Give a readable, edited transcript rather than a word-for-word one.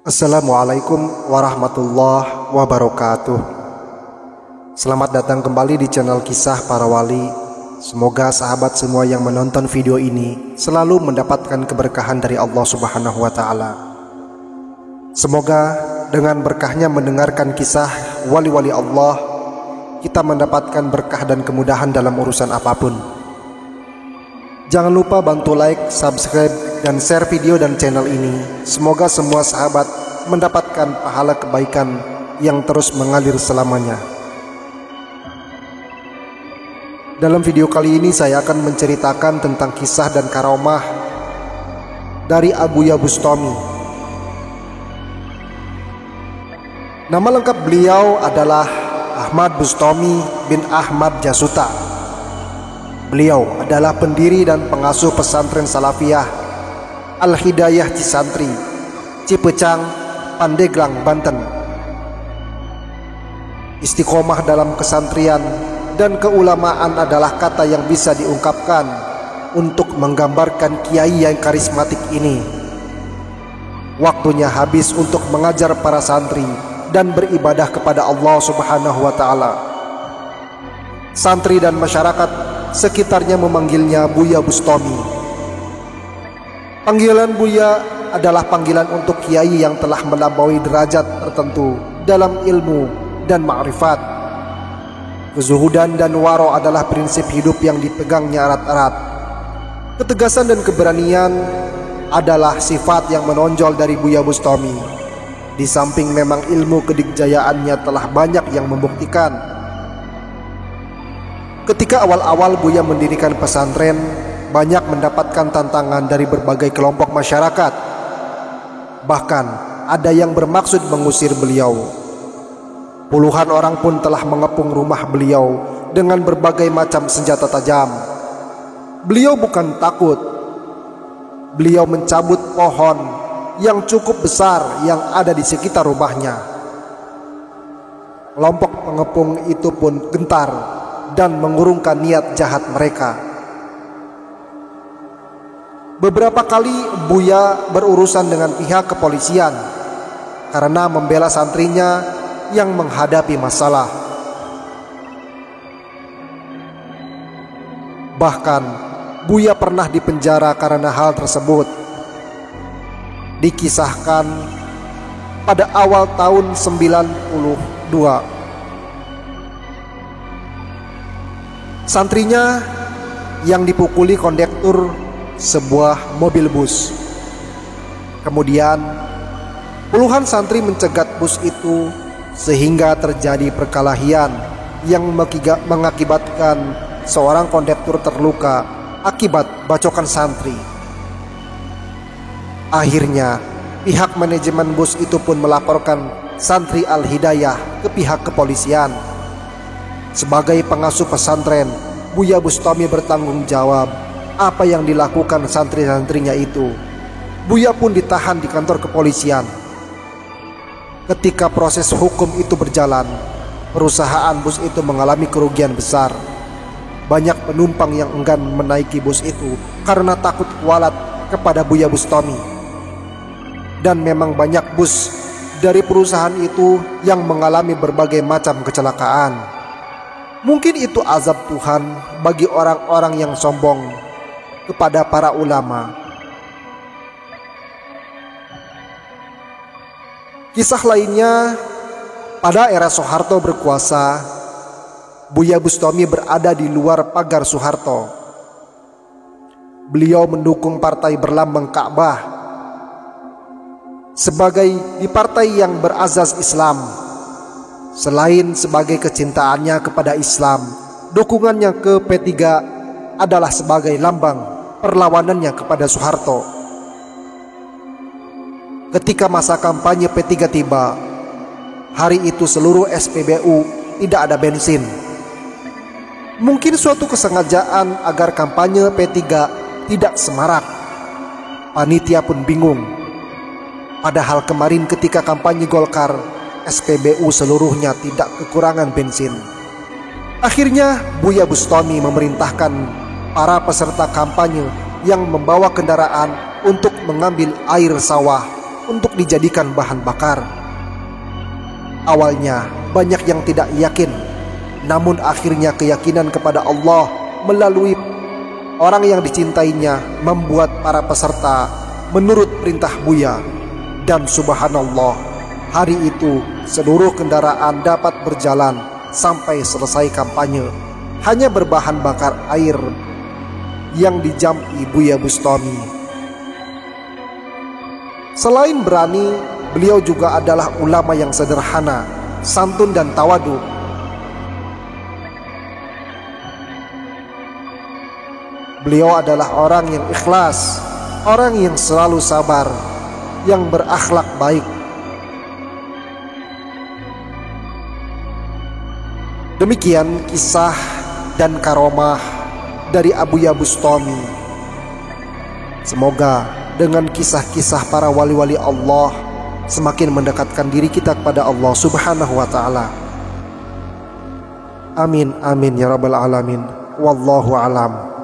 Assalamualaikum warahmatullahi wabarakatuh. Selamat datang kembali di channel Kisah Para Wali. Semoga sahabat semua yang menonton video ini selalu mendapatkan keberkahan dari Allah Subhanahu wa Ta'ala. Semoga dengan berkahnya mendengarkan kisah wali-wali Allah, kita mendapatkan berkah dan kemudahan dalam urusan apapun. Jangan lupa bantu like, subscribe, dan share video dan channel ini. Semoga semua sahabat mendapatkan pahala kebaikan yang terus mengalir selamanya. Dalam video kali ini saya akan menceritakan tentang kisah dan karomah dari Abuya Bustami. Nama lengkap beliau adalah Ahmad Bustami bin Ahmad Jasuta. Beliau adalah pendiri dan pengasuh pesantren Salafiyah Al-Hidayah Cisantri, Cipecang, Pandeglang, Banten. Istiqomah dalam kesantrian dan keulamaan adalah kata yang bisa diungkapkan untuk menggambarkan kiai yang karismatik ini. Waktunya habis untuk mengajar para santri dan beribadah kepada Allah Subhanahu wa Ta'ala. Santri dan masyarakat sekitarnya memanggilnya Buya Bustami. Panggilan Buya adalah panggilan untuk kiai yang telah melampaui derajat tertentu dalam ilmu dan ma'rifat. Kezuhudan dan waro adalah prinsip hidup yang dipegangnya erat-erat. Ketegasan dan keberanian adalah sifat yang menonjol dari Buya Bustami. Di samping memang ilmu kedikjayaannya telah banyak yang membuktikan. Ketika awal-awal Buya mendirikan pesantren, banyak mendapatkan tantangan dari berbagai kelompok masyarakat. Bahkan ada yang bermaksud mengusir beliau. Puluhan orang pun telah mengepung rumah beliau dengan berbagai macam senjata tajam. Beliau bukan takut. Beliau mencabut pohon yang cukup besar yang ada di sekitar rumahnya. Kelompok pengepung itu pun gentar dan mengurungkan niat jahat mereka. Beberapa kali Buya berurusan dengan pihak kepolisian karena membela santrinya yang menghadapi masalah. Bahkan Buya pernah dipenjara karena hal tersebut. Dikisahkan pada awal tahun 92, santrinya yang dipukuli kondektur sebuah mobil bus. Kemudian puluhan santri mencegat bus itu sehingga terjadi perkelahian yang mengakibatkan seorang kondektur terluka akibat bacokan santri. Akhirnya pihak manajemen bus itu pun melaporkan santri Al-Hidayah ke pihak kepolisian. Sebagai pengasuh pesantren, Buya Bustami bertanggung jawab apa yang dilakukan santri-santrinya itu. Buya pun ditahan di kantor kepolisian. Ketika proses hukum itu berjalan, perusahaan bus itu mengalami kerugian besar. Banyak penumpang yang enggan menaiki bus itu karena takut kualat kepada Buya Bustami. Dan memang banyak bus dari perusahaan itu yang mengalami berbagai macam kecelakaan. Mungkin itu azab Tuhan bagi orang-orang yang sombong kepada para ulama. Kisah lainnya, pada era Soeharto berkuasa, Buya Bustami berada di luar pagar Soeharto. Beliau mendukung partai berlambang Ka'bah sebagai di partai yang berazas Islam. Selain sebagai kecintaannya kepada Islam, dukungannya ke P3 adalah sebagai lambang perlawanannya kepada Soeharto. Ketika masa kampanye P3 tiba, hari itu seluruh SPBU tidak ada bensin. Mungkin suatu kesengajaan agar kampanye P3 tidak semarak. Panitia pun bingung. Padahal kemarin ketika kampanye Golkar, SPBU seluruhnya tidak kekurangan bensin. Akhirnya Buya Bustami memerintahkan para peserta kampanye yang membawa kendaraan untuk mengambil air sawah untuk dijadikan bahan bakar. Awalnya banyak yang tidak yakin, namun akhirnya keyakinan kepada Allah melalui orang yang dicintainya membuat para peserta menurut perintah Buya. Dan subhanallah, hari itu seluruh kendaraan dapat berjalan sampai selesai kampanye, hanya berbahan bakar air yang dijampi Buya Bustami. Selain berani, beliau juga adalah ulama yang sederhana, santun dan tawadu. Beliau adalah orang yang ikhlas, orang yang selalu sabar, yang berakhlak baik. Demikian kisah dan karomah dari Abuya Bustami. Semoga dengan kisah-kisah para wali-wali Allah semakin mendekatkan diri kita kepada Allah Subhanahu wa ta'ala. Amin amin ya rabbal alamin. Wallahu alam.